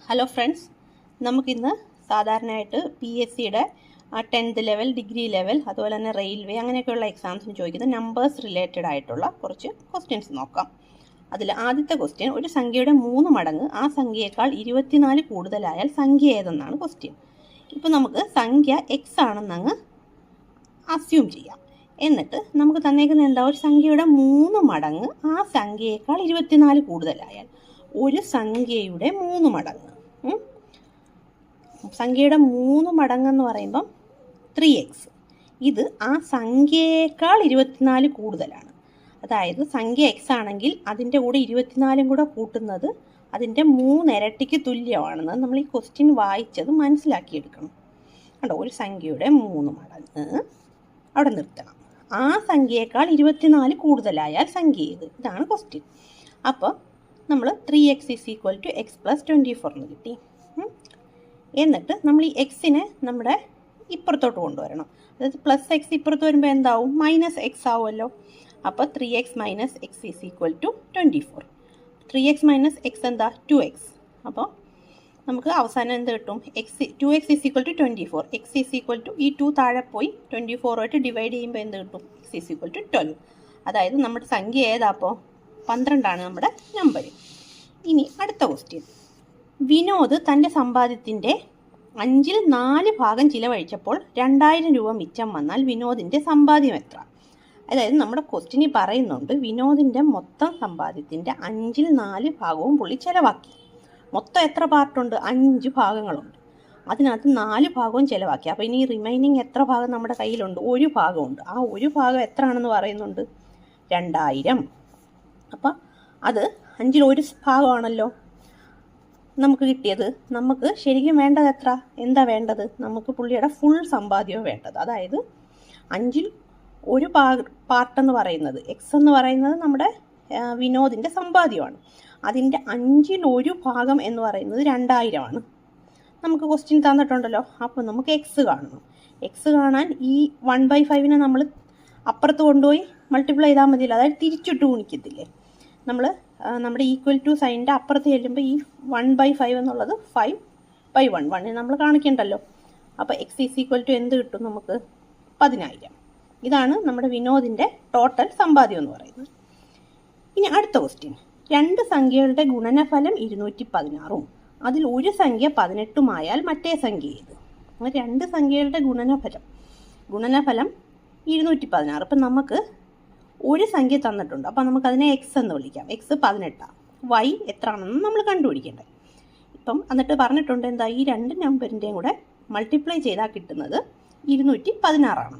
Hello friends, നമുക്കിന്ന് സാധാരണയായിട്ട് P S സിയുടെ 10th ലെവൽ, ഡിഗ്രി ലെവൽ, അതുപോലെ തന്നെ റെയിൽവേ അങ്ങനെയൊക്കെയുള്ള എക്സാംസിന് ചോദിക്കുന്ന നമ്പേഴ്സ് റിലേറ്റഡ് ആയിട്ടുള്ള കുറച്ച് ക്വസ്റ്റ്യൻസ് നോക്കാം. അതിൽ ആദ്യത്തെ ക്വസ്റ്റ്യൻ, ഒരു സംഖ്യയുടെ 3 മടങ്ങ് ആ സംഖ്യയേക്കാൾ 24 കൂടുതലായാൽ സംഖ്യ ഏതെന്നാണ് ക്വസ്റ്റ്യൻ. ഇപ്പോൾ നമുക്ക് സംഖ്യ എക്സ് ആണെന്നങ്ങ് അസ്യൂം ചെയ്യാം. എന്നിട്ട് നമുക്ക് തന്നേക്കുന്ന എന്താ, ഒരു സംഖ്യയുടെ 3 മടങ്ങ് ആ സംഖ്യയേക്കാൾ 24 കൂടുതലായാൽ ഒരു സംഖ്യയുടെ 3 മടങ്ങ്, സംഖ്യയുടെ 3 മടങ്ങെന്ന് പറയുമ്പം 3x, ഇത് ആ സംഖ്യയേക്കാൾ 24 കൂടുതലാണ്. അതായത് സംഖ്യ എക്സ് ആണെങ്കിൽ അതിൻ്റെ കൂടെ 24 കൂടെ കൂട്ടുന്നത് അതിൻ്റെ 3 ഇരട്ടിക്ക് തുല്യമാണെന്ന് നമ്മൾ ഈ ക്വസ്റ്റ്യൻ വായിച്ചത് മനസ്സിലാക്കിയെടുക്കണം. കണ്ടോ, ഒരു സംഖ്യയുടെ 3 മടങ്ങ് അവിടെ നിർത്തണം. ആ സംഖ്യയേക്കാൾ 24 കൂടുതലായാൽ സംഖ്യ ഏത്? ഇതാണ് ക്വസ്റ്റ്യൻ. അപ്പോൾ നമ്മൾ 3x = x + 24 എന്ന് കിട്ടി. എന്നിട്ട് നമ്മൾ ഈ എക്സിനെ നമ്മുടെ ഇപ്പുറത്തോട്ട് കൊണ്ടുവരണം. അതായത് +x ഇപ്പുറത്ത് വരുമ്പോൾ എന്താവും? -x ആവുമല്ലോ. അപ്പോൾ 3x - x = 24. 3x - x എന്താ? 2x. അപ്പോൾ നമുക്ക് അവസാനം എന്ത് കിട്ടും? 2x = 24. x ഈ 2 താഴെ പോയി 24 ആയിട്ട് ഡിവൈഡ് ചെയ്യുമ്പോൾ എന്ത് കിട്ടും? x = 12. അതായത് നമ്മുടെ സംഖ്യ ഏതാ? അപ്പോൾ 12 നമ്മുടെ നമ്പർ. ഇനി അടുത്ത ക്വസ്റ്റ്യൻ, വിനോദ് തൻ്റെ സമ്പാദ്യത്തിൻ്റെ 5ൽ 4 ഭാഗം ചിലവഴിച്ചപ്പോൾ 2000 രൂപ മിച്ചം വന്നാൽ വിനോദിൻ്റെ സമ്പാദ്യം എത്ര? അതായത് നമ്മുടെ ക്വസ്റ്റ്യനിൽ പറയുന്നുണ്ട്, വിനോദിൻ്റെ മൊത്തം സമ്പാദ്യത്തിൻ്റെ 5ൽ 4 ഭാഗവും പുള്ളി ചിലവാക്കി. മൊത്തം എത്ര പാർട്ടുണ്ട്? 5 ഭാഗങ്ങളുണ്ട്. അതിനകത്ത് 4 ഭാഗവും ചിലവാക്കി. അപ്പോൾ ഇനി റിമൈനിങ് എത്ര ഭാഗം നമ്മുടെ കയ്യിലുണ്ട്? 1 ഭാഗമുണ്ട്. ആ 1 ഭാഗം എത്ര ആണെന്ന് പറയുന്നുണ്ട്? 2000. അപ്പം അത് 5ൽ 1 ഭാഗമാണല്ലോ നമുക്ക് കിട്ടിയത്. നമുക്ക് ശരിക്കും വേണ്ടത് എത്ര? എന്താ വേണ്ടത്? നമുക്ക് പുള്ളിയുടെ ഫുൾ സമ്പാദ്യവും വേണ്ടത്. അതായത് 5ൽ 1 പാർട്ടെന്ന് പറയുന്നത്, എക്സ് എന്ന് പറയുന്നത് നമ്മുടെ വിനോദിൻ്റെ സമ്പാദ്യമാണ്. അതിൻ്റെ 5ൽ 1 ഭാഗം എന്ന് പറയുന്നത് 2000 ആണ്. നമുക്ക് ക്വസ്റ്റ്യൻ തന്നിട്ടുണ്ടല്ലോ. അപ്പോൾ നമുക്ക് എക്സ് കാണണം. എക്സ് കാണാൻ ഈ 1/5 നമ്മൾ അപ്പുറത്ത് കൊണ്ടുപോയി മൾട്ടിപ്ലൈ ചെയ്താൽ മതിയല്ലോ. അതായത് തിരിച്ചിട്ട് ഗുണിക്കത്തില്ലേ നമ്മൾ? നമ്മുടെ ഈക്വൽ ടു സൈനിൻ്റെ അപ്പുറത്ത് ചെല്ലുമ്പോൾ ഈ 1/5 എന്നുള്ളത് 5/1 നമ്മൾ കാണിക്കണ്ടല്ലോ. അപ്പോൾ x = എന്ത് കിട്ടും നമുക്ക്? 10000. ഇതാണ് നമ്മുടെ വിനോദിൻ്റെ ടോട്ടൽ സമ്പാദ്യം എന്ന് പറയുന്നത്. ഇനി അടുത്ത ക്വസ്റ്റ്യൻ, 2 സംഖ്യകളുടെ ഗുണനഫലം 216ഉം അതിൽ ഒരു സംഖ്യ 18ഉം ആയാൽ മറ്റേ സംഖ്യ ഏത്? 2 സംഖ്യകളുടെ ഗുണനഫലം 216. അപ്പം നമുക്ക് ഒരു സംഖ്യ തന്നിട്ടുണ്ട്. അപ്പം നമുക്കതിനെ എക്സ് എന്ന് വിളിക്കാം. x 18, y എത്ര ആണെന്ന് നമ്മൾ കണ്ടുപിടിക്കേണ്ടത്. ഇപ്പം എന്നിട്ട് പറഞ്ഞിട്ടുണ്ട് എന്താ, ഈ 2 നമ്പറിൻ്റെയും കൂടെ മൾട്ടിപ്ലൈ ചെയ്താൽ കിട്ടുന്നത് 216 ആണ്.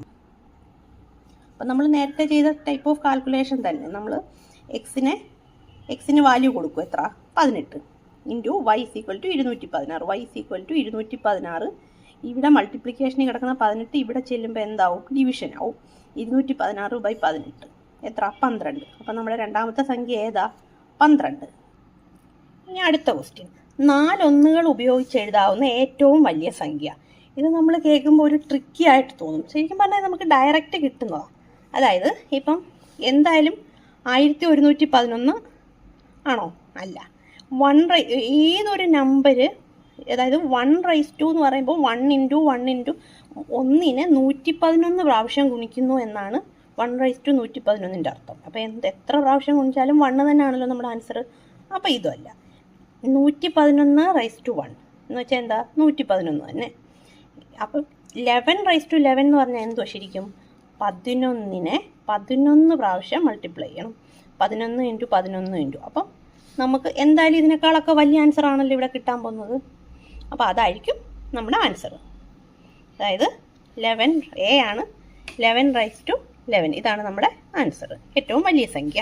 അപ്പം നമ്മൾ നേരത്തെ ചെയ്ത ടൈപ്പ് ഓഫ് കാൽക്കുലേഷൻ തന്നെ. നമ്മൾ എക്സിന് വാല്യൂ കൊടുക്കും. എത്ര? 18 ഇൻറ്റു y = 216. y = 216. ഇവിടെ മൾട്ടിപ്ലിക്കേഷന് കിടക്കുന്ന 18 ഇവിടെ ചെല്ലുമ്പോൾ എന്താവും? ഡിവിഷൻ ആവും. 216/18 എത്ര? 12. അപ്പം നമ്മുടെ രണ്ടാമത്തെ സംഖ്യ ഏതാ? 12. ഇനി അടുത്ത ക്വസ്റ്റ്യൻ, 4 ഒന്നുകൾ ഉപയോഗിച്ച് എഴുതാവുന്ന ഏറ്റവും വലിയ സംഖ്യ. ഇത് നമ്മൾ കേൾക്കുമ്പോൾ ഒരു ട്രിക്കി ആയിട്ട് തോന്നും. ശരിക്കും പറഞ്ഞാൽ നമുക്ക് ഡയറക്റ്റ് കിട്ടുന്നതാണ്. അതായത് ഇപ്പം എന്തായാലും 1111 ആണോ? അല്ല. ഏതൊരു നമ്പർ, അതായത് 1/2 എന്ന് പറയുമ്പോൾ 1 × 1 × 1നെ 111 പ്രാവശ്യം ഗുണിക്കുന്നു എന്നാണ് 1/111ൻ്റെ അർത്ഥം. അപ്പോൾ എത്ര പ്രാവശ്യം ഗുണിച്ചാലും 1 തന്നെയാണല്ലോ നമ്മുടെ ആൻസർ. അപ്പോൾ ഇതുമല്ല, 111/1 എന്ന് വെച്ചാൽ എന്താ? 111 തന്നെ. അപ്പം 11/11 എന്ന് പറഞ്ഞാൽ എന്തുവാ ശരിക്കും? 11നെ 11 പ്രാവശ്യം മൾട്ടിപ്ലൈ ചെയ്യണം. 11 × 11 × അപ്പം നമുക്ക് എന്തായാലും ഇതിനേക്കാളൊക്കെ വലിയ ആൻസർ ആണല്ലോ ഇവിടെ കിട്ടാൻ പോകുന്നത്. അപ്പോൾ അതായിരിക്കും നമ്മുടെ ആൻസർ. അതായത് 11A ആണ്. 11/11 ഇതാണ് നമ്മുടെ ആൻസർ, ഏറ്റവും വലിയ സംഖ്യ.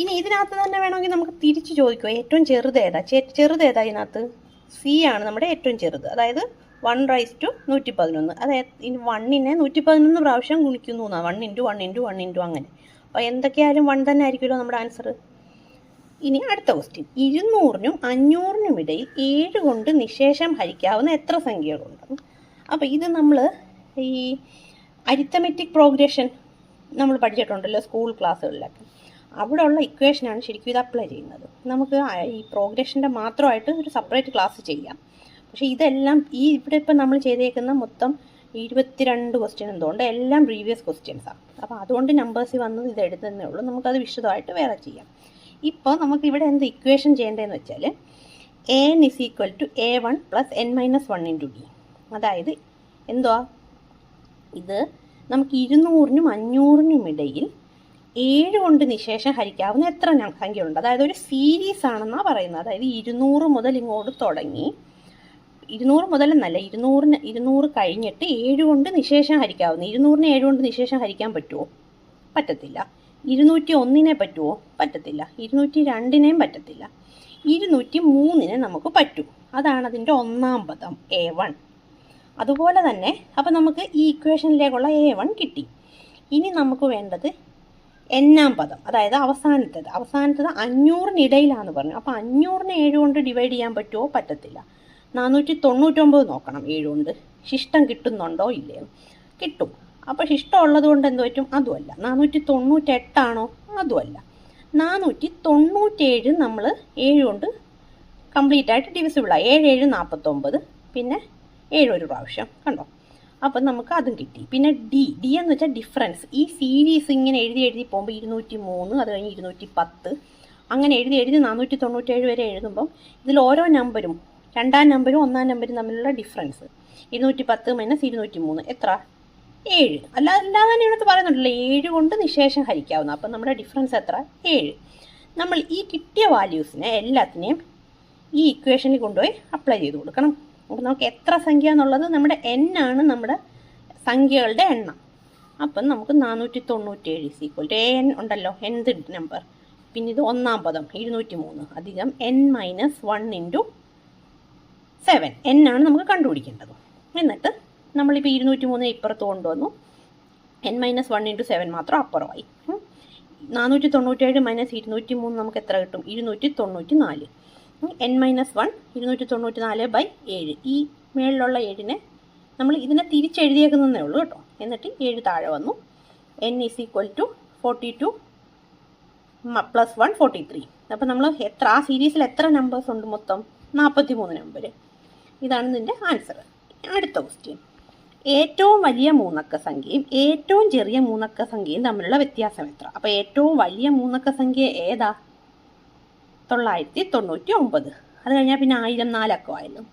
ഇനി ഇതിനകത്ത് തന്നെ വേണമെങ്കിൽ നമുക്ക് തിരിച്ച് ചോദിക്കുക, ഏറ്റവും ചെറുത് ഏതാ? ചെറുത് ഏതാ ഇതിനകത്ത്? സി ആണ് നമ്മുടെ ഏറ്റവും ചെറുത്. അതായത് 1/111. അതായത് ഇനി 1നെ 111 പ്രാവശ്യം ഗുണിക്കുന്നു എന്നാണ്. 1 × 1 × 1 × അങ്ങനെ. അപ്പോൾ എന്തൊക്കെയായാലും 1 തന്നെ ആയിരിക്കുമല്ലോ നമ്മുടെ ആൻസർ. ഇനി അടുത്ത ക്വസ്റ്റ്യൻ, 200നും 500നും ഇടയിൽ 7 കൊണ്ട് നിശേഷം ഹരിക്കാവുന്ന എത്ര സംഖ്യകളുണ്ട്? അപ്പോൾ ഇത് നമ്മൾ ഈ അരിത്തമെറ്റിക് പ്രോഗ്രഷൻ നമ്മൾ പഠിച്ചിട്ടുണ്ടല്ലോ സ്കൂൾ ക്ലാസ്സുകളിലൊക്കെ. അവിടെയുള്ള ഇക്വേഷനാണ് ശരിക്കും ഇത് അപ്ലൈ ചെയ്യുന്നത്. നമുക്ക് ഈ പ്രോഗ്രഷൻ്റെ മാത്രമായിട്ട് ഒരു സെപ്പറേറ്റ് ക്ലാസ് ചെയ്യാം. പക്ഷേ ഇതെല്ലാം ഇവിടെ ഇപ്പം നമ്മൾ ചെയ്തേക്കുന്ന മൊത്തം 22 ക്വസ്റ്റ്യൻ എന്തുകൊണ്ട് എല്ലാം പ്രീവിയസ് ക്വസ്റ്റ്യൻസാണ്. അപ്പോൾ അതുകൊണ്ട് നമ്പേഴ്സിൽ വന്നത് ഇത് എഴുതുന്നേ ഉള്ളൂ. നമുക്കത് വിശദമായിട്ട് വേറെ ചെയ്യാം. ഇപ്പോൾ നമുക്കിവിടെ എന്ത് ഇക്വേഷൻ ചെയ്യേണ്ടതെന്ന് വെച്ചാൽ an is equal to a1 plus n minus 1 into d. അതായത് എന്തുവാ ഇത് നമുക്ക് 200-നും 500-നും ഇടയിൽ 7 കൊണ്ട് നിശേഷം ഹരിക്കാവുന്ന എത്ര സംഖ്യയുണ്ട്. അതായത് ഒരു സീരീസ് ആണെന്നാണ് പറയുന്നത്. അതായത് 200 മുതൽ ഇങ്ങോട്ട് തുടങ്ങി 200 മുതലെന്നല്ല 200 കഴിഞ്ഞിട്ട് 7 കൊണ്ട് നിശേഷം ഹരിക്കാവുന്ന. 200-നെ 7 കൊണ്ട് നിശേഷം ഹരിക്കാൻ പറ്റുമോ? പറ്റത്തില്ല. 201-നെ പറ്റുമോ? പറ്റത്തില്ല. 202-നെയും പറ്റത്തില്ല. 203-നെ നമുക്ക് പറ്റും. അതാണ് അതിൻ്റെ ഒന്നാം പദം a1. അതുപോലെ തന്നെ അപ്പോൾ നമുക്ക് ഈ ഇക്വേഷനിലേക്കുള്ള a1 കിട്ടി. ഇനി നമുക്ക് വേണ്ടത് n-ാം പദം, അതായത് അവസാനത്തേത് 500-നിടയിലാണെന്ന് പറഞ്ഞു. അപ്പോൾ 500-നെ 7 കൊണ്ട് ഡിവൈഡ് ചെയ്യാൻ പറ്റുമോ? പറ്റത്തില്ല. 499 നോക്കണം 7 കൊണ്ട്. ശിഷ്ടം കിട്ടുന്നുണ്ടോ ഇല്ലയോ? കിട്ടും. അപ്പോൾ ശിഷ്ടം ഉള്ളത് കൊണ്ട് എന്ത് പറ്റും? അതുമല്ല. 498 ആണോ? അതുമല്ല. 497 നമ്മൾ 7 കൊണ്ട് കംപ്ലീറ്റ് ആയിട്ട് ഡിവിസിബിളാണ്. 7 7 49, പിന്നെ 7 ഒരു പ്രാവശ്യം കണ്ടോ. അപ്പം നമുക്ക് അതും കിട്ടി. പിന്നെ ഡി എന്ന് വെച്ചാൽ ഡിഫറൻസ്. ഈ സീരീസ് ഇങ്ങനെ എഴുതി പോകുമ്പോൾ 203, അത് കഴിഞ്ഞ് 210, അങ്ങനെ എഴുതി 497 വരെ എഴുതുമ്പം ഇതിൽ ഓരോ നമ്പരും 2-ാം നമ്പരും 1-ാം നമ്പരും തമ്മിലുള്ള ഡിഫറൻസ് 210 മൈനസ് 203 എത്ര? 7. അല്ലാതെ തന്നെ ഇതിനകത്ത് പറയുന്നുണ്ടല്ലോ 7 കൊണ്ട് നിശേഷം ഹരിക്കാവുന്ന. അപ്പം നമ്മുടെ ഡിഫറൻസ് എത്ര? 7. നമ്മൾ ഈ കിട്ടിയ വാല്യൂസിനെ എല്ലാത്തിനെയും ഈ ഇക്വേഷനിൽ കൊണ്ടുപോയി അപ്ലൈ ചെയ്ത് കൊടുക്കണം. അപ്പോൾ നമുക്ക് എത്ര സംഖ്യ എന്നുള്ളത് നമ്മുടെ n-ആണ് നമ്മുടെ സംഖ്യകളുടെ എണ്ണം. അപ്പം നമുക്ക് 497 an ഉണ്ടല്ലോ, nth നമ്പർ. പിന്നെ ഇത് ഒന്നാം പദം 203 അധികം n മൈനസ് 1 ഇൻറ്റു 7. n-ആണ് നമുക്ക് കണ്ടുപിടിക്കേണ്ടത്. എന്നിട്ട് നമ്മളിപ്പോൾ 203 ഇപ്പുറത്ത് കൊണ്ടുവന്നു. n മൈനസ് 1 ഇൻറ്റു 7 മാത്രം അപ്പുറമായി. 497 മൈനസ് 203 നമുക്ക് എത്ര കിട്ടും? 294. n minus 1 294/7. ഈ മേളിലുള്ള 7-നെ നമ്മൾ ഇതിനെ തിരിച്ചെഴുതിയേക്കുന്നതേ ഉള്ളൂ കേട്ടോ. എന്നിട്ട് 7 താഴെ വന്നു. n is equal to 42 plus 1 43. അപ്പോൾ നമ്മൾ ആ സീരീസിൽ എത്ര നമ്പേഴ്സ് ഉണ്ട്? മൊത്തം 43 നമ്പർ. ഇതാണ് ഇതിൻ്റെ ആൻസർ. അടുത്ത ക്വസ്റ്റ്യൻ. ഏറ്റവും വലിയ മൂന്നക്ക സംഖ്യയും ഏറ്റവും ചെറിയ മൂന്നക്ക സംഖ്യയും തമ്മിലുള്ള വ്യത്യാസം എത്ര? അപ്പോൾ ഏറ്റവും വലിയ മൂന്നക്ക സംഖ്യ ഏതാ? 999. അത് കഴിഞ്ഞാൽ പിന്നെ 1004 അക്കമായല്ലോ.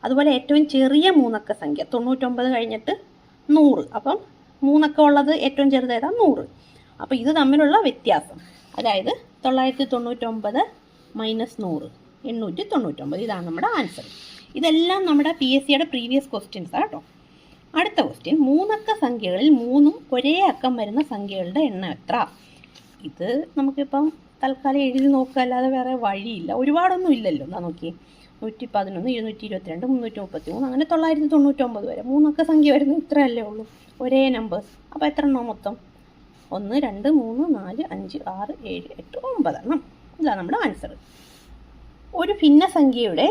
അതുപോലെ ഏറ്റവും ചെറിയ മൂന്നക്ക സംഖ്യ 99 കഴിഞ്ഞിട്ട് 100. അപ്പം മൂന്നക്കം ഉള്ളത് ഏറ്റവും ചെറുത് ഏതാ? 100. അപ്പോൾ ഇത് തമ്മിലുള്ള വ്യത്യാസം, അതായത് 999 മൈനസ് 100 899. ഇതാണ് നമ്മുടെ ആൻസർ. ഇതെല്ലാം നമ്മുടെ PSCയുടെ പ്രീവിയസ് ക്വസ്റ്റ്യൻസാണ് കേട്ടോ. അടുത്ത ക്വസ്റ്റ്യൻ. മൂന്നക്ക സംഖ്യകളിൽ 3ഉം ഒരേ അക്കം വരുന്ന സംഖ്യകളുടെ എണ്ണം എത്ര? ഇത് നമുക്കിപ്പം തൽക്കാലം എഴുതി നോക്കുക, അല്ലാതെ വേറെ വഴിയില്ല. ഒരുപാടൊന്നും ഇല്ലല്ലോ. എന്താ നോക്കി, 111 222 333 അങ്ങനെ 999 വരെ മൂന്നക്ക സംഖ്യ വരുന്നത് ഇത്രയല്ലേ ഉള്ളൂ, ഒരേ നമ്പേഴ്സ്. അപ്പോൾ എത്ര എണ്ണം മൊത്തം? 1 2 3 4 5 6 7 8 9 എണ്ണം. ഇതാണ് നമ്മുടെ ആൻസർ. ഒരു ഭിന്നസംഖ്യയുടെ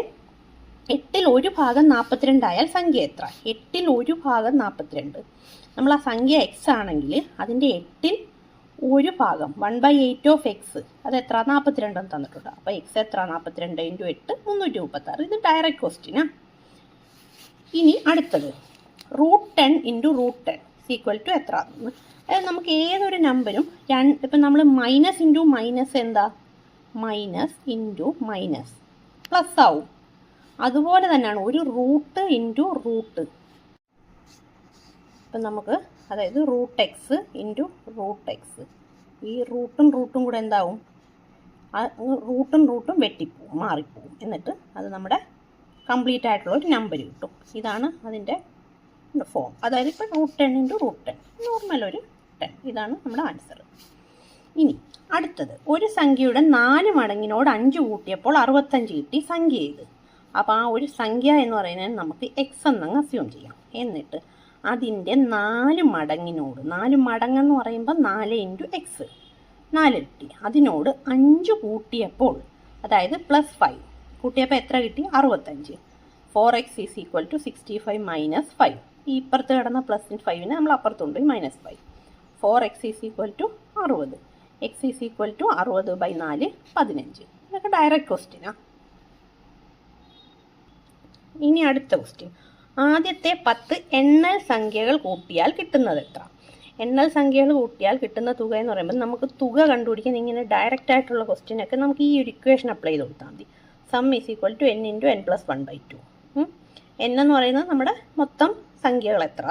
8ൽ 1 ഭാഗം 42 ആയാൽ സംഖ്യ എത്ര? 8ൽ 1 ഭാഗം 42. നമ്മൾ ആ സംഖ്യ x ആണെങ്കിൽ അതിൻ്റെ 8ൽ 1 ഭാഗം 1/8 ഓഫ് എക്സ് അതെത്ര? 42 എന്ന് തന്നിട്ടുണ്ട്. അപ്പോൾ എക്സ് എത്ര? 42 × 8 336. ഇത് ഡയറക്റ്റ് ക്വസ്റ്റ്യനാണ്. ഇനി അടുത്തത് √10 × √10 ഈക്വൽ ടു എത്ര? അതായത് നമുക്ക് ഏതൊരു നമ്പരും ഇപ്പം നമ്മൾ മൈനസ് ഇൻറ്റു മൈനസ് എന്താ? മൈനസ് ഇൻറ്റു മൈനസ് പ്ലസ് ആവും. അതുപോലെ തന്നെയാണ് ഒരു റൂട്ട് ഇൻറ്റു റൂട്ട്. ഇപ്പം നമുക്ക് അതായത് √x ഇൻറ്റു √x, ഈ റൂട്ടും കൂടെ എന്താവും? റൂട്ടും വെട്ടിപ്പോവും, മാറിപ്പോവും. എന്നിട്ട് അത് നമ്മുടെ കംപ്ലീറ്റ് ആയിട്ടുള്ള ഒരു നമ്പർ കിട്ടും. ഇതാണ് അതിൻ്റെ ഫോം. അതായത് ഇപ്പം √10 × √10 നോർമൽ ഒരു 10. ഇതാണ് നമ്മുടെ ആൻസർ. ഇനി അടുത്തത്. ഒരു സംഖ്യയുടെ 4 മടങ്ങിനോട് 5 കൂട്ടിയപ്പോൾ 65 കിട്ടി. സംഖ്യ ചെയ്ത്. അപ്പോൾ ആ ഒരു സംഖ്യ എന്ന് പറയുന്നത് നമുക്ക് x എന്നങ്ങ് അസ്യൂം ചെയ്യാം. എന്നിട്ട് അതിൻ്റെ 4 മടങ്ങിനോട്, 4 മടങ്ങെന്ന് പറയുമ്പോൾ 4 × x 4 കിട്ടി. അതിനോട് 5 കൂട്ടിയപ്പോൾ, അതായത് +5 കൂട്ടിയപ്പോൾ എത്ര കിട്ടി? 65. 4x is equal to 65 minus 5. ഈ ഇപ്പുറത്ത് കിടന്ന +5നെ നമ്മൾ അപ്പുറത്തുണ്ട് -5. 4x is equal to 60. X is equal to 60/4 15. ഇതൊക്കെ ഡയറക്റ്റ് ക്വസ്റ്റ്യനാണ്. ഇനി അടുത്ത ക്വസ്റ്റ്യൻ. ആദ്യത്തെ 10 എണ്ണൽ സംഖ്യകൾ കൂട്ടിയാൽ കിട്ടുന്നത് എത്ര? എണ്ണൽ സംഖ്യകൾ കൂട്ടിയാൽ കിട്ടുന്ന തുക എന്ന് പറയുമ്പോൾ നമുക്ക് തുക കണ്ടുപിടിക്കാൻ ഇങ്ങനെ ഡയറക്റ്റ് ആയിട്ടുള്ള ക്വസ്റ്റ്യനൊക്കെ നമുക്ക് ഈ ഒരു ഇക്വേഷൻ അപ്ലൈ ചെയ്ത് കൊടുത്താൽ മതി. Sum is equal to n × n + 1/2. n എന്ന് പറയുന്നത് നമ്മുടെ മൊത്തം സംഖ്യകൾ എത്ര?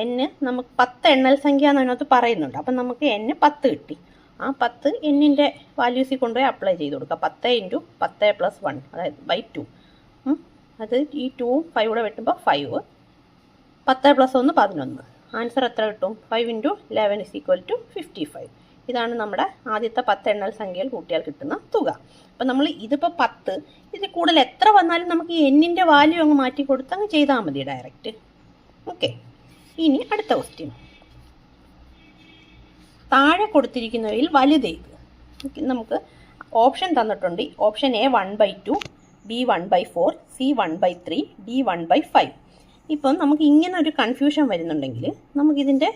n നമുക്ക് 10 എണ്ണൽ സംഖ്യ എന്ന് അതിനകത്ത് പറയുന്നുണ്ട്. അപ്പം നമുക്ക് n 10 കിട്ടി. ആ 10 എന്നിൻ്റെ വാല്യൂസിൽ കൊണ്ടുപോയി അപ്ലൈ ചെയ്ത് കൊടുക്കുക. 10 × 10 + 1, അതായത് /2. അത് ഈ 2 5 കൂടെ വെട്ടുമ്പോൾ 5. 10 + 1 11. ആൻസർ എത്ര കിട്ടും? 5 × 11 = 55. ഇതാണ് നമ്മുടെ ആദ്യത്തെ 10 എണ്ണൽ സംഖ്യകൾ കൂട്ടിയാൽ കിട്ടുന്ന തുക. അപ്പം നമ്മൾ ഇതിപ്പോൾ 10, ഇതിൽ കൂടുതൽ എത്ര വന്നാലും നമുക്ക് ഈ എന്നിൻ്റെ വാല്യൂ അങ്ങ് മാറ്റി കൊടുത്ത് അങ്ങ് ചെയ്താൽ മതി ഡയറക്റ്റ്. ഓക്കെ. ഇനി അടുത്ത ക്വസ്റ്റ്യൻ. താഴെ കൊടുത്തിരിക്കുന്നവയിൽ വലുതേത്? നമുക്ക് ഓപ്ഷൻ തന്നിട്ടുണ്ട്. Option A 1/2, B 1/4, C 1/3, D 1/5. ഇപ്പം നമുക്ക് ഇങ്ങനെ ഒരു കൺഫ്യൂഷൻ വരുന്നുണ്ടെങ്കിൽ നമുക്കിതിൻ്റെ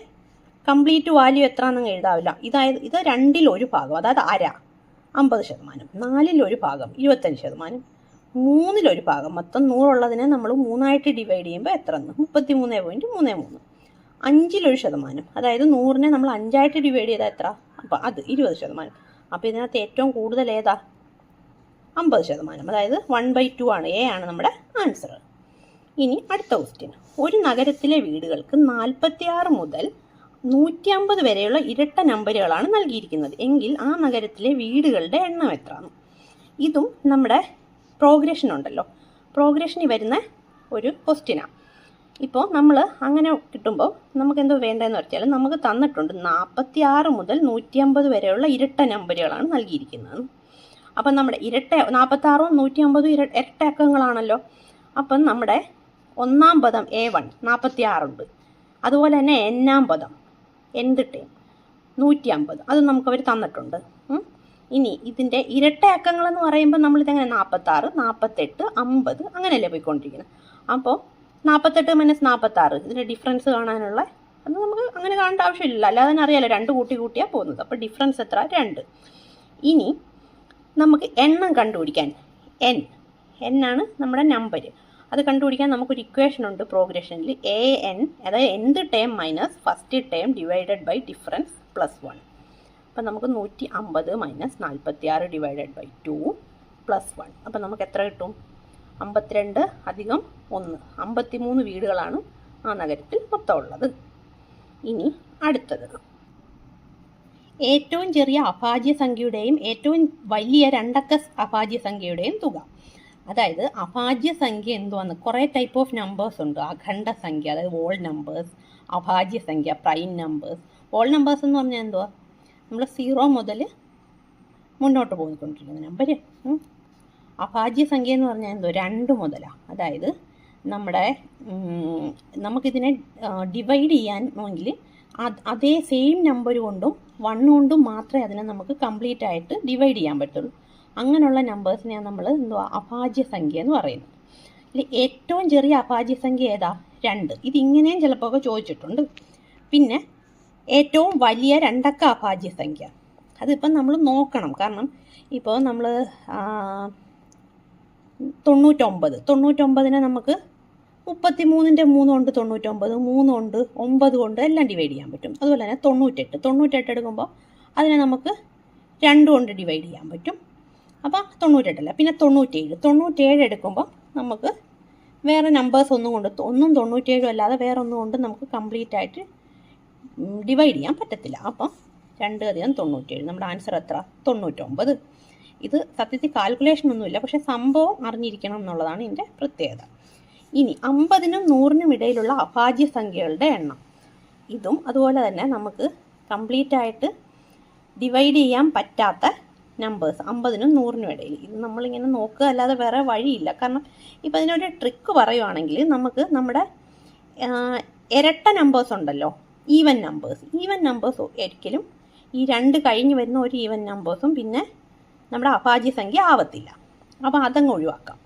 കംപ്ലീറ്റ് വാല്യൂ എത്രയാണെന്ന് എഴുതാവില്ല. ഇത് 2/1 ഭാഗം, അതായത് അര 50%, 4/1 ഭാഗം 25%, 3/1 ഭാഗം, മൊത്തം 100 ഉള്ളതിനെ നമ്മൾ 3ആയിട്ട് ഡിവൈഡ് ചെയ്യുമ്പോൾ എത്ര? 33.33. 5/1%, അതായത് 100നെ നമ്മൾ 5ആയിട്ട് ഡിവൈഡ് ചെയ്താൽ എത്ര? അപ്പോൾ അത് 20%. അപ്പോൾ ഇതിനകത്ത് ഏറ്റവും കൂടുതൽ ഏതാ? 50%, അതായത് 1/2 ആണ്. എ ആണ് നമ്മുടെ ആൻസർ. ഇനി അടുത്ത ക്വസ്റ്റ്യൻ. ഒരു നഗരത്തിലെ വീടുകൾക്ക് 46 മുതൽ 150 വരെയുള്ള ഇരട്ട നമ്പറുകളാണ് നൽകിയിരിക്കുന്നത് എങ്കിൽ ആ നഗരത്തിലെ വീടുകളുടെ എണ്ണം എത്രയാണ്? ഇതും നമ്മുടെ പ്രോഗ്രഷൻ ഉണ്ടല്ലോ, പ്രോഗ്രഷനിൽ വരുന്ന ഒരു ക്വസ്റ്റ്യനാണ്. ഇപ്പോൾ നമ്മൾ അങ്ങനെ കിട്ടുമ്പോൾ നമുക്ക് എന്തോ വേണ്ടതെന്ന് വെച്ചാൽ നമുക്ക് തന്നിട്ടുണ്ട് 46 മുതൽ 150 വരെയുള്ള ഇരട്ട നമ്പറുകളാണ് നൽകിയിരിക്കുന്നത്. അപ്പം നമ്മുടെ 46ഉം 150ഉം ഇരട്ട അക്കങ്ങളാണല്ലോ. അപ്പം നമ്മുടെ ഒന്നാം പദം A1 46 ഉണ്ട്. അതുപോലെ തന്നെ എന്നാം പദം എന്തിട്ടേം 150, അത് നമുക്കവർ തന്നിട്ടുണ്ട്. ഇനി ഇതിൻ്റെ ഇരട്ട അക്കങ്ങളെന്ന് പറയുമ്പോൾ നമ്മളിതെങ്ങനെ 46, 48, 50 അങ്ങനെയല്ലേ പോയിക്കൊണ്ടിരിക്കുന്നത്. അപ്പോൾ 48 - 46 ഇതിൻ്റെ ഡിഫറൻസ് കാണാനുള്ള അത് നമുക്ക് അങ്ങനെ കാണേണ്ട ആവശ്യമില്ല, അല്ലാതെ തന്നെ അറിയാലോ 2 കൂട്ടിയാണ് പോകുന്നത്. അപ്പോൾ ഡിഫറൻസ് എത്ര? 2. ഇനി നമുക്ക് എണ്ണം കണ്ടുപിടിക്കാൻ n ആണ് നമ്മുടെ നമ്പർ. അത് കണ്ടുപിടിക്കാൻ നമുക്കൊരു ഇക്വേഷൻ ഉണ്ട് പ്രോഗ്രഷനിൽ. an, അതായത് nth term minus first term divided by difference +1. അപ്പം നമുക്ക് 150 - 46 / 2 +1. അപ്പം നമുക്ക് എത്ര കിട്ടും? 52 + 1, 53 വീടുകളാണ് ആ നഗരത്തിൽ മൊത്തം ഉള്ളത്. ഇനി അടുത്തത്. ഏറ്റവും ചെറിയ അഭാജ്യ സംഖ്യയുടെയും ഏറ്റവും വലിയ രണ്ടക്ക അഭാജ്യ സംഖ്യയുടെയും തുക. അതായത് അഭാജ്യ സംഖ്യ എന്തുവാന്ന് കുറേ ടൈപ്പ് ഓഫ് നമ്പേഴ്സ് ഉണ്ട്. അഖണ്ഡ സംഖ്യ, അതായത് വോൾ നമ്പേഴ്സ്, അഭാജ്യ സംഖ്യ, പ്രൈം നമ്പേഴ്സ്. വോൾ നമ്പേഴ്സ് എന്ന് പറഞ്ഞാൽ എന്തുവാ? നമ്മൾ 0 മുതൽ മുന്നോട്ട് പോയിക്കൊണ്ടിരിക്കുന്ന നമ്പർ. അഭാജ്യ സംഖ്യ എന്ന് പറഞ്ഞാൽ എന്തോ 2 മുതലാണ്. അതായത് നമ്മുടെ നമുക്കിതിനെ ഡിവൈഡ് ചെയ്യാനെങ്കിൽ അതേ സെയിം നമ്പർ കൊണ്ടും 1 കൊണ്ടും മാത്രമേ അതിനെ നമുക്ക് കംപ്ലീറ്റ് ആയിട്ട് ഡിവൈഡ് ചെയ്യാൻ പറ്റുള്ളൂ. അങ്ങനെയുള്ള നമ്പേഴ്സിനെയാണ് നമ്മൾ എന്തുവാ അഭാജ്യ സംഖ്യ എന്ന് പറയുന്നത്. ഇതിൽ ഏറ്റവും ചെറിയ അഭാജ്യ സംഖ്യ ഏതാ? 2. ഇതിങ്ങനെയും ചിലപ്പോൾ ഒക്കെ ചോദിച്ചിട്ടുണ്ട്. പിന്നെ ഏറ്റവും വലിയ രണ്ടക്ക അഭാജ്യ സംഖ്യ, അതിപ്പം നമ്മൾ നോക്കണം. കാരണം ഇപ്പോൾ നമ്മൾ 99നെ നമുക്ക് 33ൻ്റെ 3 കൊണ്ട് 99, 3 കൊണ്ട് 9 കൊണ്ട് എല്ലാം ഡിവൈഡ് ചെയ്യാൻ പറ്റും. അതുപോലെ തന്നെ 98 എടുക്കുമ്പോൾ അതിനെ നമുക്ക് 2 കൊണ്ട് ഡിവൈഡ് ചെയ്യാൻ പറ്റും. അപ്പോൾ 98 അല്ല. പിന്നെ 97 എടുക്കുമ്പോൾ നമുക്ക് വേറെ നമ്പേഴ്സ് ഒന്നും 97 അല്ലാതെ വേറെ ഒന്നും കൊണ്ട് നമുക്ക് കംപ്ലീറ്റ് ആയിട്ട് ഡിവൈഡ് ചെയ്യാൻ പറ്റത്തില്ല. അപ്പം 2 + 97, നമ്മുടെ ആൻസർ എത്ര? 99. ഇത് സത്യത്തിൽ കാൽക്കുലേഷൻ ഒന്നുമില്ല, പക്ഷേ സംഭവം അറിഞ്ഞിരിക്കണം എന്നുള്ളതാണ് ഇതിൻ്റെ പ്രത്യേകത. ഇനി 50നും 100നും ഇടയിലുള്ള അഭാജ്യ സംഖ്യകളുടെ എണ്ണം. ഇതും അതുപോലെ തന്നെ നമുക്ക് കംപ്ലീറ്റ് ആയിട്ട് ഡിവൈഡ് ചെയ്യാൻ പറ്റാത്ത നമ്പേഴ്സ് 50നും 100നും ഇടയിൽ. ഇത് നമ്മളിങ്ങനെ നോക്കുക അല്ലാതെ വേറെ വഴിയില്ല. കാരണം ഇപ്പം അതിനൊരു ട്രിക്ക് പറയുവാണെങ്കിൽ നമുക്ക് നമ്മുടെ ഇരട്ട നമ്പേഴ്സ് ഉണ്ടല്ലോ, ഈവൻ നമ്പേഴ്സ് ഒരിക്കലും ഈ 2 കഴിഞ്ഞ് വരുന്ന ഒരു ഈവൻ നമ്പേഴ്സും പിന്നെ നമ്മുടെ അഭാജ്യ സംഖ്യ ആവത്തില്ല. അപ്പോൾ അതങ്ങ് ഒഴിവാക്കാം.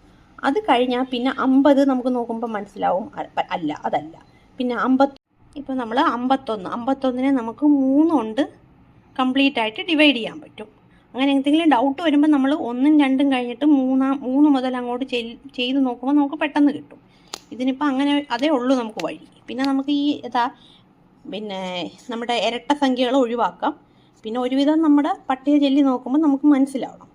അത് കഴിഞ്ഞാൽ പിന്നെ 50 നമുക്ക് നോക്കുമ്പോൾ മനസ്സിലാവും അതല്ല. പിന്നെ 50, ഇപ്പോൾ നമ്മൾ 51നെ നമുക്ക് 3 കൊണ്ട് കംപ്ലീറ്റ് ആയിട്ട് ഡിവൈഡ് ചെയ്യാൻ പറ്റും. അങ്ങനെ എന്തെങ്കിലും ഡൗട്ട് വരുമ്പോൾ നമ്മൾ 1ഉം 2ഉം കഴിഞ്ഞിട്ട് 3 മുതൽ അങ്ങോട്ട് ചെയ്ത് നോക്കുമ്പോൾ നമുക്ക് പെട്ടെന്ന് കിട്ടും. ഇതിനിപ്പോൾ അങ്ങനെ അതേ ഉള്ളൂ നമുക്ക് വഴി. പിന്നെ നമുക്ക് ഈ പിന്നെ നമ്മുടെ ഇരട്ട സംഖ്യകൾ ഒഴിവാക്കാം. പിന്നെ ഒരുവിധം നമ്മുടെ പട്ടിക ചൊല്ലി നോക്കുമ്പോൾ നമുക്ക് മനസ്സിലാവണം.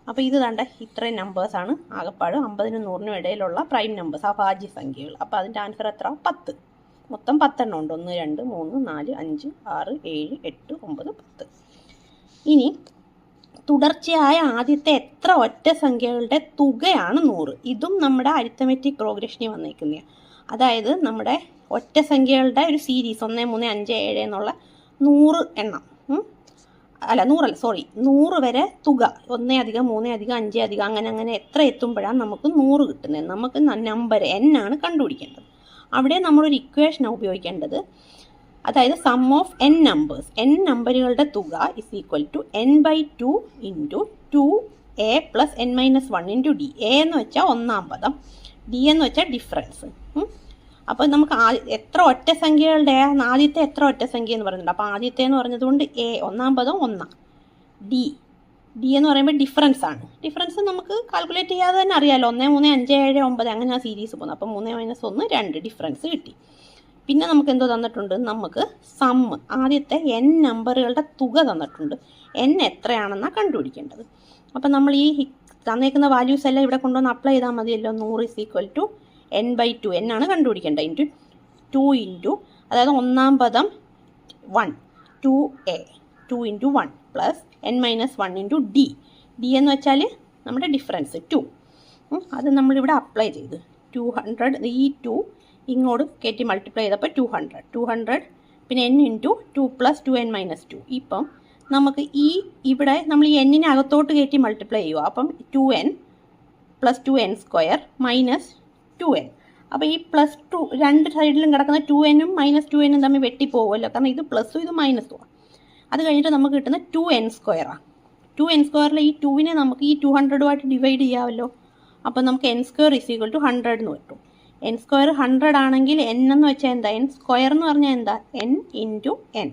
അപ്പോൾ ഇത് കണ്ട ഇത്രയും നമ്പേഴ്സാണ് ആകെപ്പാട് 50നും 100നും ഇടയിലുള്ള പ്രൈം നമ്പേഴ്സ്, അഭാജ്യ സംഖ്യകൾ. അപ്പോൾ അതിൻ്റെ ആൻസർ എത്ര? 10. മൊത്തം 10 എണ്ണം ഉണ്ട്. 1 2 3 4 5 6 7 8 9 10. ഇനി തുടർച്ചയായ ആദ്യത്തെ എത്ര ഒറ്റ സംഖ്യകളുടെ തുകയാണ് 100. ഇതും നമ്മുടെ അരിത്തമെറ്റിക് പ്രോഗ്രഷനിൽ വന്നിരിക്കുന്നതാണ്. അതായത് നമ്മുടെ ഒറ്റ സംഖ്യകളുടെ ഒരു സീരീസ് 1 3 5 7 എന്നുള്ള 100 എണ്ണം, 100 വരെ തുക 1 + 3 + 5 അങ്ങനെ എത്ര എത്തുമ്പോഴാണ് നമുക്ക് 100 കിട്ടുന്നത്. നമുക്ക് നമ്പർ n ആണ് കണ്ടുപിടിക്കേണ്ടത്. അവിടെ നമ്മളൊരു ഇക്വേഷനാണ് ഉപയോഗിക്കേണ്ടത്. അതായത് sum of n numbers, n നമ്പറുകളുടെ തുക = n/2 × 2a + n - 1 × d. a എന്ന് വെച്ചാൽ ഒന്നാം പദം, d എന്ന് വെച്ചാൽ ഡിഫറൻസ്. അപ്പോൾ നമുക്ക് എത്ര ഒറ്റ സംഖ്യകളുടെ ആദ്യത്തെ എത്ര ഒറ്റ സംഖ്യ എന്ന് പറയുന്നുണ്ട്. അപ്പോൾ ആദ്യത്തെ എന്ന് പറഞ്ഞതുകൊണ്ട് a, ഒന്നാം പദം 1, d എന്ന് പറയുമ്പോൾ ഡിഫറൻസ് ആണ്. ഡിഫറൻസ് നമുക്ക് കാൽക്കുലേറ്റ് ചെയ്യാതെ തന്നെ അറിയാമല്ലോ. 1 3 5 7 9 അങ്ങനെ ആ സീരീസ് പോകുന്നത്. അപ്പോൾ 3 - 1 2 ഡിഫറൻസ് കിട്ടി. പിന്നെ നമുക്ക് എന്തോ തന്നിട്ടുണ്ട്? നമുക്ക് സം, ആദ്യത്തെ n നമ്പറുകളുടെ തുക തന്നിട്ടുണ്ട്. n എത്രയാണെന്നാണ് കണ്ടുപിടിക്കേണ്ടത്. അപ്പം നമ്മൾ ഈ തന്നേക്കുന്ന വാല്യൂസ് എല്ലാം ഇവിടെ കൊണ്ടുവന്ന് അപ്ലൈ ചെയ്താൽ മതിയല്ലോ. 100 = n/2, n ആണ് കണ്ടുപിടിക്കേണ്ടത്, ഇൻറ്റു 2 ഇൻറ്റു, അതായത് ഒന്നാം പദം 1 2a 2 × 1 + n - 1 × d. d എന്ന് വെച്ചാൽ നമ്മുടെ ഡിഫറൻസ് 2. അത് നമ്മളിവിടെ അപ്ലൈ ചെയ്ത് 200, ഈ 2 ഇങ്ങോട്ട് കയറ്റി മൾട്ടിപ്ലൈ ചെയ്തപ്പോൾ 200 പിന്നെ n × 2 + 2n - 2. ഇപ്പം നമുക്ക് ഇവിടെ നമ്മൾ ഈ n-നെ അകത്തോട്ട് കയറ്റി മൾട്ടിപ്ലൈ ചെയ്യുക. അപ്പം 2n + 2n² - 2n. അപ്പോൾ ഈ +2 രണ്ട് സൈഡിലും കിടക്കുന്ന 2nഉം -2nഉം തമ്മിൽ വെട്ടിപ്പോകുമല്ലോ, കാരണം ഇത് പ്ലസും ഇത് മൈനസും. അത് കഴിഞ്ഞിട്ട് നമുക്ക് കിട്ടുന്ന 2n². 2n² ഈ 2നെ നമുക്ക് ഈ 200ഉമായിട്ട് ഡിവൈഡ് ചെയ്യാമല്ലോ. അപ്പോൾ നമുക്ക് n² = 100 എന്ന് കിട്ടും. n² 100 ആണെങ്കിൽ n എന്ന് വെച്ചാൽ എന്താ? n² എന്ന് പറഞ്ഞാൽ എന്താ? n × n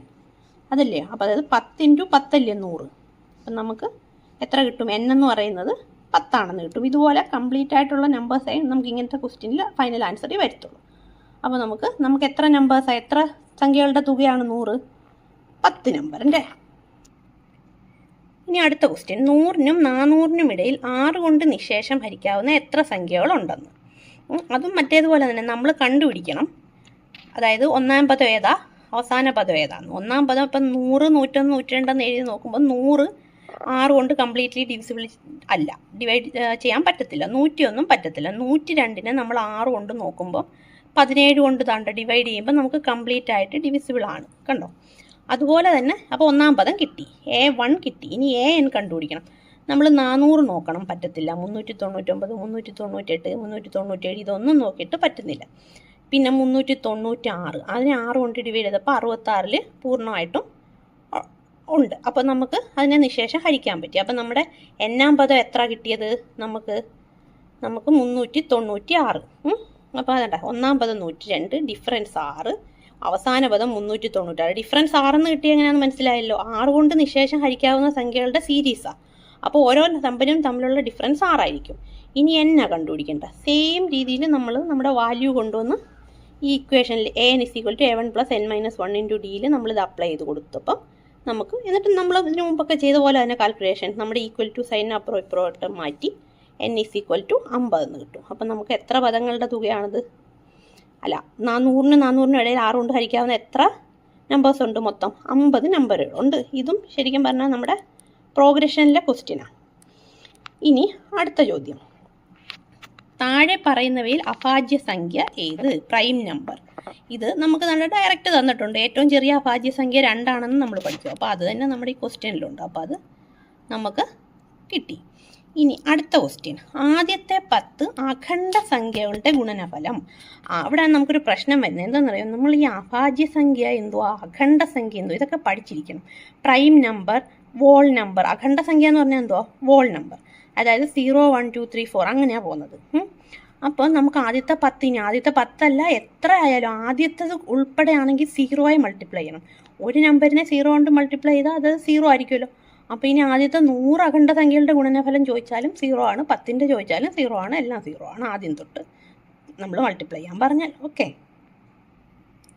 അതല്ലേ? അപ്പോൾ അതായത് 10 × 10 അല്ലേ 100. അപ്പം നമുക്ക് എത്ര കിട്ടും? n എന്ന് പറയുന്നത് 10 ആണെന്ന് കിട്ടും. ഇതുപോലെ കംപ്ലീറ്റ് ആയിട്ടുള്ള നമ്പേഴ്സായി നമുക്ക് ഇങ്ങനത്തെ ക്വസ്റ്റ്യനിൽ ഫൈനൽ ആൻസറിൽ വരത്തുള്ളൂ. അപ്പോൾ നമുക്ക് എത്ര നമ്പേഴ്സാണ്, എത്ര സംഖ്യകളുടെ തുകയാണ് 100? 10 നമ്പറിൻ്റെ. ഇനി അടുത്ത ക്വസ്റ്റ്യൻ, 100നും 400നും ഇടയിൽ 6 കൊണ്ട് നിശേഷം ഹരിക്കാവുന്ന എത്ര സംഖ്യകളുണ്ടെന്ന്. അതും മറ്റേതുപോലെ തന്നെ നമ്മൾ കണ്ടുപിടിക്കണം. അതായത് ഒന്നാം പദം ഏതാ, അവസാന പദം ഏതാന്ന്. ഒന്നാം പദം ഇപ്പം 100 101 102 എഴുതി നോക്കുമ്പോൾ 100 6 കൊണ്ട് കംപ്ലീറ്റ്ലി ഡിവിസിബിൾ അല്ല, ഡിവൈഡ് ചെയ്യാൻ പറ്റത്തില്ല. 101 പറ്റത്തില്ല. 102നെ നമ്മൾ 6 കൊണ്ട് നോക്കുമ്പോൾ 17 കൊണ്ട് ഡിവൈഡ് ചെയ്യുമ്പോൾ നമുക്ക് കംപ്ലീറ്റ് ആയിട്ട് ഡിവിസിബിൾ ആണ്. കണ്ടോ? അതുപോലെ തന്നെ അപ്പോൾ ഒന്നാം പദം കിട്ടി, a1 കിട്ടി. ഇനി an കണ്ടുപിടിക്കണം. നമ്മൾ 400 നോക്കണം, പറ്റത്തില്ല. 399 398 397 ഇതൊന്നും നോക്കിയിട്ട് പറ്റുന്നില്ല. പിന്നെ 396, അതിനെ 6 കൊണ്ട് ഡിവൈഡ് ചെയ്തപ്പോൾ 66 പൂർണ്ണമായിട്ടും ഉണ്ട്. അപ്പോൾ നമുക്ക് അതിനെ നിശേഷം ഹരിക്കാൻ പറ്റി. അപ്പം നമ്മുടെ എന്നാം പദം എത്ര കിട്ടിയത്? നമുക്ക് 396. അപ്പോൾ അതണ്ട, ഒന്നാം പദം 102, ഡിഫറൻസ് 6, അവസാന പദം 396. ഡിഫറൻസ് 6 എന്ന് കിട്ടിയ എങ്ങനെയാണെന്ന് മനസ്സിലായല്ലോ. 6 കൊണ്ട് നിശേഷം ഹരിക്കാവുന്ന സംഖ്യകളുടെ സീരീസാണ്. അപ്പോൾ ഓരോ നമ്പരും തമ്മിലുള്ള ഡിഫറൻസ് 6 ആയിരിക്കും. ഇനി എന്നാ കണ്ടുപിടിക്കേണ്ട. സെയിം രീതിയിൽ നമ്മൾ നമ്മുടെ വാല്യൂ കൊണ്ടുവന്ന് ഈ ഇക്വേഷനിൽ an = a1 + n - 1 × d നമ്മളിത് അപ്ലൈ ചെയ്ത് കൊടുത്തപ്പം നമുക്ക്, എന്നിട്ട് നമ്മൾ ഇതിനു മുമ്പൊക്കെ ചെയ്ത പോലെ തന്നെ കാൽക്കുലേഷൻ, നമ്മുടെ ഈക്വൽ ടു സൈൻ അപ്പുറം ഇപ്പുറമായിട്ട് മാറ്റി n = 50 എന്ന് കിട്ടും. അപ്പം നമുക്ക് എത്ര പദങ്ങളുടെ തുകയാണിത്? അല്ല, 400നും 400നും ഇടയിൽ 6 കൊണ്ട് ഹരിക്കാവുന്ന എത്ര നമ്പേഴ്സ് ഉണ്ട്? മൊത്തം 50 നമ്പറുകൾ ഉണ്ട്. ഇതും ശരിക്കും പറഞ്ഞാൽ നമ്മുടെ പ്രോഗ്രഷനിലെ ക്വസ്റ്റ്യനാണ്. ഇനി അടുത്ത ചോദ്യം, താഴെ പറയുന്നവയിൽ അഭാജ്യ സംഖ്യ ഏത്? Prime number. ഇത് നമുക്ക് നല്ല ഡയറക്റ്റ് തന്നിട്ടുണ്ട്. ഏറ്റവും ചെറിയ അഭാജ്യ സംഖ്യ 2 ആണെന്ന് നമ്മൾ പഠിച്ചു. അപ്പോൾ അത് തന്നെ നമ്മുടെ ഈ ക്വസ്റ്റ്യനിലുണ്ട്. അപ്പോൾ അത് നമുക്ക് കിട്ടി. ഇനി അടുത്ത ക്വസ്റ്റ്യൻ, ആദ്യത്തെ 10 അഖണ്ഡ സംഖ്യകളുടെ ഗുണനഫലം. അവിടെ നമുക്കൊരു പ്രശ്നം വരുന്നത് എന്താണെന്നറിയാം. നമ്മൾ ഈ അഭാജ്യ സംഖ്യ എന്തുവാ, അഖണ്ഡ സംഖ്യ എന്തോ, ഇതൊക്കെ പഠിച്ചിരിക്കണം. Prime number, whole number. അഖണ്ഡ സംഖ്യ എന്ന് പറഞ്ഞാൽ എന്തുവാ? Whole number. അതായത് 0 1 2 3 4 അങ്ങനെയാണ് പോകുന്നത്. അപ്പോൾ നമുക്ക് ആദ്യത്തെ 10 എത്ര ആയാലും ആദ്യത്തേത് ഉൾപ്പെടെയാണെങ്കിൽ 0 ആയി മൾട്ടിപ്ലൈ ചെയ്യണം. ഒരു നമ്പറിനെ 0 കൊണ്ട് മൾട്ടിപ്ലൈ ചെയ്താൽ അത് 0 ആയിരിക്കുമല്ലോ. അപ്പോൾ ഇനി ആദ്യത്തെ 100 അഖണ്ഡ സംഖ്യകളുടെ ഗുണനഫലം ചോദിച്ചാലും 0 ആണ്, 10ൻ്റെ ചോദിച്ചാലും 0 ആണ്, എല്ലാം 0 ആണ് ആദ്യം തൊട്ട് നമ്മൾ മൾട്ടിപ്ലൈ ചെയ്യാൻ പറഞ്ഞാൽ. ഓക്കെ,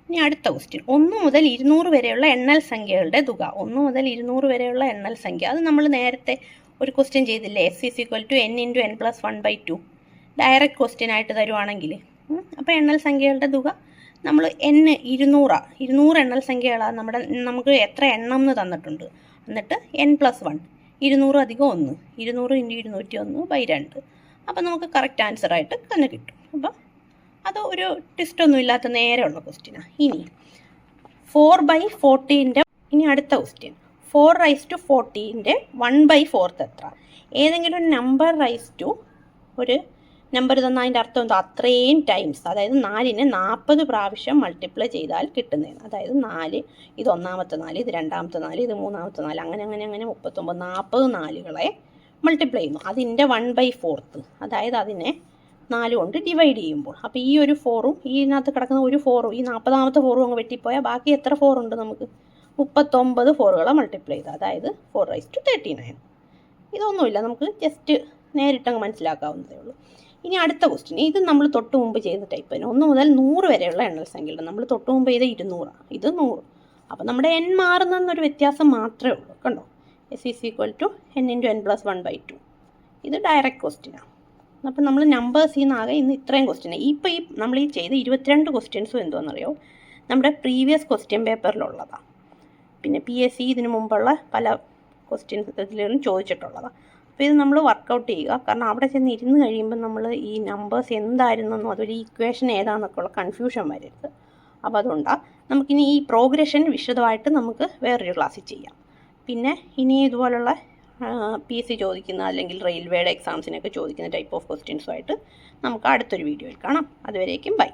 ഇനി അടുത്ത ക്വസ്റ്റ്യൻ. 1 മുതൽ 200 വരെയുള്ള എണ്ണൽ സംഖ്യകളുടെ തുക. 1 മുതൽ 200 വരെയുള്ള എണ്ണൽ സംഖ്യ, അത് നമ്മൾ നേരത്തെ ഒരു ക്വസ്റ്റ്യൻ ചെയ്തില്ലേ, s = n × n + 1/2. Direct question ആയിട്ട് തരുവാണെങ്കിൽ അപ്പോൾ എണ്ണൽ സംഖ്യകളുടെ തുക നമ്മൾ n 200 എണ്ണൽ സംഖ്യകളാണ് നമുക്ക് എത്ര എണ്ണം എന്ന് തന്നിട്ടുണ്ട്. എന്നിട്ട് n+1 200 + 1 200 × 201/2. അപ്പോൾ നമുക്ക് കറക്റ്റ് ആൻസറായിട്ട് തന്നെ കിട്ടും. അപ്പം അത് ഒരു ട്വിസ്റ്റൊന്നും ഇല്ലാത്ത നേരെയുള്ള ക്വസ്റ്റ്യനാണ്. ഇനി 4/40ൻ്റെ ഇനി അടുത്ത ക്വസ്റ്റ്യൻ. 4/40ൻ്റെ 1/4 എത്ര? ഏതെങ്കിലും ഒരു നമ്പർ റൈസ് ടു ഒരു നമ്പർ തന്നാൽ അതിൻ്റെ അർത്ഥം എന്താ? അത്രയും ടൈംസ്, അതായത് 4നെ 40 പ്രാവശ്യം മൾട്ടിപ്ലൈ ചെയ്താൽ കിട്ടുന്നതാണ്. അതായത് 4, ഇത് ഒന്നാമത്തെ 4, ഇത് രണ്ടാമത്തെ 4, ഇത് മൂന്നാമത്തെ 4, അങ്ങനെ 39 40 4കളെ മൾട്ടിപ്ലൈ ചെയ്യുന്നു. അതിൻ്റെ 1/4, അതായത് അതിനെ 4 കൊണ്ട് ഡിവൈഡ് ചെയ്യുമ്പോൾ. അപ്പോൾ ഈ ഒരു 4ഉം ഇതിനകത്ത് കിടക്കുന്ന ഒരു 4ഉം ഈ 40ാമത്തെ 4ഉം അങ്ങ് വെട്ടിപ്പോയാൽ ബാക്കി എത്ര 4 ഉണ്ട് നമുക്ക്? 39 4കളെ മൾട്ടിപ്ലൈ ചെയ്ത്, അതായത് 4/39. ഇതൊന്നുമില്ല, നമുക്ക് ജസ്റ്റ് നേരിട്ടങ്ങ് മനസ്സിലാക്കാവുന്നതേ ഉള്ളൂ. ഇനി അടുത്ത ക്വസ്റ്റ്യൻ. ഇത് നമ്മൾ തൊട്ട് മുമ്പ് ചെയ്ത ടൈപ്പ് തന്നെ. 1 മുതൽ 100 വരെയുള്ള എണ്ണൽ സംഖ്യകളുടെ. നമ്മൾ തൊട്ട് മുമ്പ് ചെയ്ത 200, ഇത് 100. അപ്പോൾ നമ്മുടെ n മാറുന്നൊരു വ്യത്യാസം മാത്രമേ ഉള്ളൂ. കണ്ടോ, s = n × n + 1/2. ഇത് ഡയറക്റ്റ് ക്വസ്റ്റ്യനാണ്. അപ്പം നമ്മൾ നമ്പേഴ്സിൽ നിന്നാകെ ഇന്ന് ഇത്രയും ക്വസ്റ്റ്യനാണ്. ഇപ്പോൾ നമ്മൾ ഈ ചെയ്ത 22 ക്വസ്റ്റ്യൻസും എന്തോന്നറിയോ, നമ്മുടെ പ്രീവിയസ് ക്വസ്റ്റ്യൻ പേപ്പറിലുള്ളതാണ്. പിന്നെ PSC ഇതിനു മുമ്പുള്ള പല ക്വസ്റ്റ്യൻസിലും ചോദിച്ചിട്ടുള്ളതാണ്. അപ്പോൾ ഇത് നമ്മൾ വർക്കൗട്ട് ചെയ്യുക. കാരണം അവിടെ ചെന്ന് ഇരുന്ന് കഴിയുമ്പോൾ നമ്മൾ ഈ നമ്പേഴ്സ് എന്തായിരുന്നെന്നും അതൊരു ഈക്വേഷൻ ഏതാണെന്നൊക്കെ ഉള്ള കൺഫ്യൂഷൻ വരരുത്. അപ്പോൾ അതുകൊണ്ടാണ് നമുക്കിനി ഈ പ്രോഗ്രഷൻ വിശദമായിട്ട് നമുക്ക് വേറൊരു ക്ലാസ്സിൽ ചെയ്യാം. പിന്നെ ഇനി ഇതുപോലുള്ള PSC ചോദിക്കുന്ന അല്ലെങ്കിൽ റെയിൽവേയുടെ എക്സാംസിനൊക്കെ ചോദിക്കുന്ന ടൈപ്പ് ഓഫ് ക്വസ്റ്റ്യൻസുമായിട്ട് നമുക്ക് അടുത്തൊരു വീഡിയോയിൽ കാണാം. അതുവരേക്കും ബൈ.